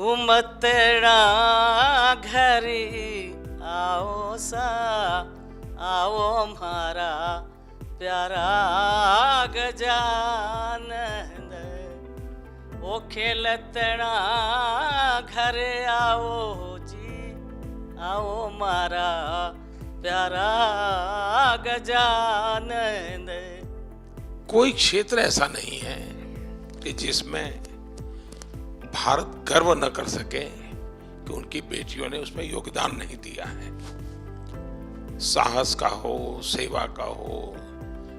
घूमतड़ा घरी आओ सा, आओ हमारा प्यारा गजानन। ओ खेलतड़ा घर आओ जी, आओ हमारा प्यारा गजानन। कोई क्षेत्र ऐसा नहीं है कि जिसमें भारत गर्व न कर सके कि उनकी बेटियों ने उसमें योगदान नहीं दिया है। साहस का हो, सेवा का हो,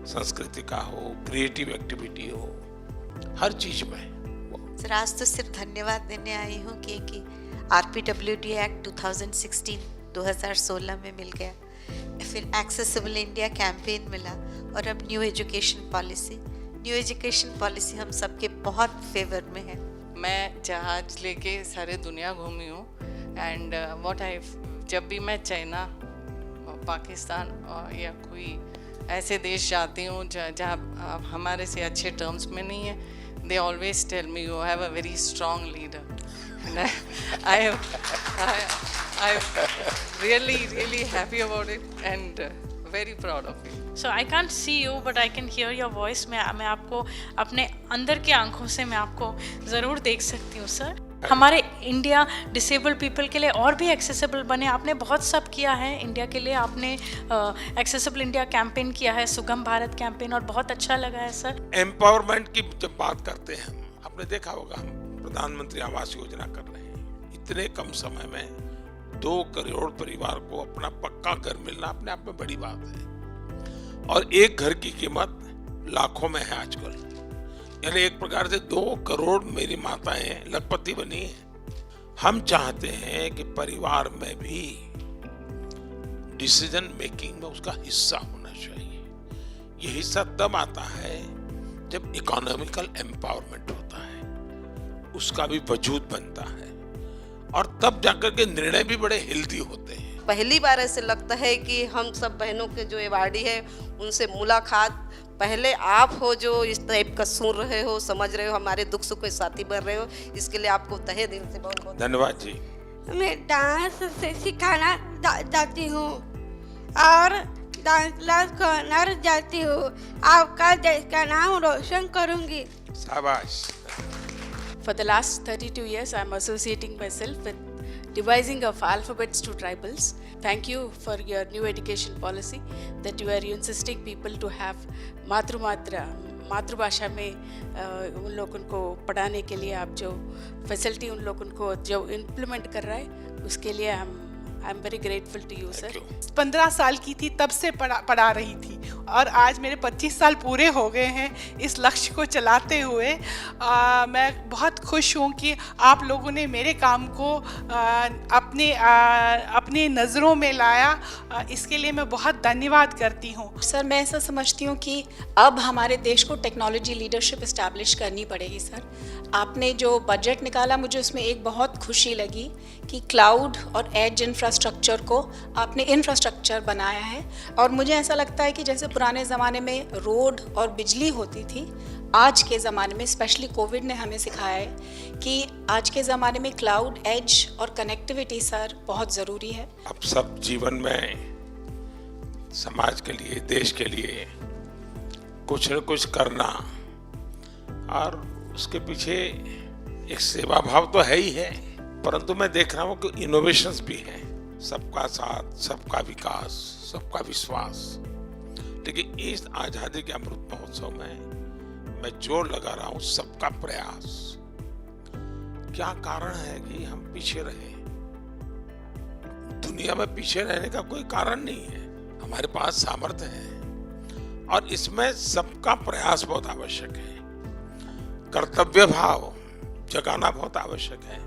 संस्कृति का हो, क्रिएटिव एक्टिविटी हो, हर चीज में। सर आज तो सिर्फ धन्यवाद देने आई हूँ क्योंकि RPWD एक्ट 2016 में मिल गया, फिर एक्सेसिबल इंडिया कैंपेन मिला और अब न्यू एजुकेशन पॉलिसी हम सबके बहुत फेवर में है। मैं जहाज लेके सारे दुनिया घूमी हूँ एंड जब भी मैं चाइना, पाकिस्तान या कोई ऐसे देश जाती हूँ जहाँ हमारे से अच्छे टर्म्स में नहीं है, they always tell me you have a very strong leader and I'm really happy about it and very proud of you. So I can't see you but I can hear your voice. मैं आपको अपने अंदर की आंखों से मैं आपको ज़रूर देख सकती हूँ सर। हमारे इंडिया डिसेबल पीपल के लिए और भी एक्सेसिबल बने। आपने बहुत सब किया है इंडिया के लिए, आपने एक्सेसिबल इंडिया कैंपेन किया है, सुगम भारत कैंपेन, और बहुत अच्छा लगा है सर। एम्पावरमेंट की जब बात करते हैं, आपने देखा होगा हम प्रधानमंत्री आवास योजना कर रहे हैं। इतने कम समय में 2 करोड़ परिवार को अपना पक्का घर मिलना अपने आप में बड़ी बात है, और एक घर की कीमत लाखों में है आजकल। यानी एक प्रकार से 2 करोड़ मेरी माताएं लखपति बनी हैं। हम चाहते हैं कि परिवार में भी डिसीजन मेकिंग में उसका हिस्सा होना चाहिए। ये हिस्सा तब आता है जब इकोनॉमिकल एम्पावरमेंट होता है, उसका भी वजूद बनता है, और तब जाकर के निर्णय भी बड़े हेल्दी होते हैं। पहली बार ऐसे लगता है कि हम सब बहनों के जो अवार्डी है उनसे मुलाकात, पहले आप हो जो इस टाइप का सुन रहे हो, समझ रहे हो, हमारे दुख सुख के साथी बन रहे हो, इसके लिए आपको तहे दिल से बहुत बहुत धन्यवाद जी। मैं डांस से सिखाना जाती हूँ और डांस क्लास करना जाती हूँ। आपका देश का नाम रोशन करूँगी। शाबाश। For the last 32 years, I'm associating myself with devising of alphabets to tribals. Thank you for your new education policy that you are insisting people to have मातृभाषा में उन लोगों को पढ़ाने के लिए आप जो फैसिलिटी उन लोगों को जो इम्प्लीमेंट कर रहा है, उसके लिए I am very grateful to you sir. 15 साल की थी तब से पढ़ा रही थी और आज मेरे 25 साल पूरे हो गए हैं इस लक्ष्य को चलाते हुए। मैं बहुत खुश हूँ कि आप लोगों ने मेरे काम को अपने नज़रों में लाया, इसके लिए मैं बहुत धन्यवाद करती हूँ। सर मैं ऐसा समझती हूँ कि अब हमारे देश को टेक्नोलॉजी लीडरशिप इस्टेब्लिश करनी पड़ेगी। सर आपने जो बजट निकाला, मुझे उसमें एक बहुत खुशी लगी कि क्लाउड और एज इंफ्रास्ट्रक्चर को आपने इंफ्रास्ट्रक्चर बनाया है, और मुझे ऐसा लगता है कि जैसे पुराने ज़माने में रोड और बिजली होती थी, आज के ज़माने में स्पेशली कोविड ने हमें सिखाया है कि आज के ज़माने में क्लाउड, एज और कनेक्टिविटी सर बहुत ज़रूरी है। अब सब जीवन में समाज के लिए, देश के लिए कुछ न कुछ करना, और उसके पीछे एक सेवा भाव तो है ही है, परंतु मैं देख रहा हूँ कि इनोवेशंस भी हैं। सबका साथ, सबका विकास, सबका विश्वास। लेकिन इस आजादी के अमृत महोत्सव में मैं जोर लगा रहा हूँ सबका प्रयास। क्या कारण है कि हम पीछे रहे? दुनिया में पीछे रहने का कोई कारण नहीं है, हमारे पास सामर्थ्य है, और इसमें सबका प्रयास बहुत आवश्यक है। कर्तव्य भाव जगाना बहुत आवश्यक है।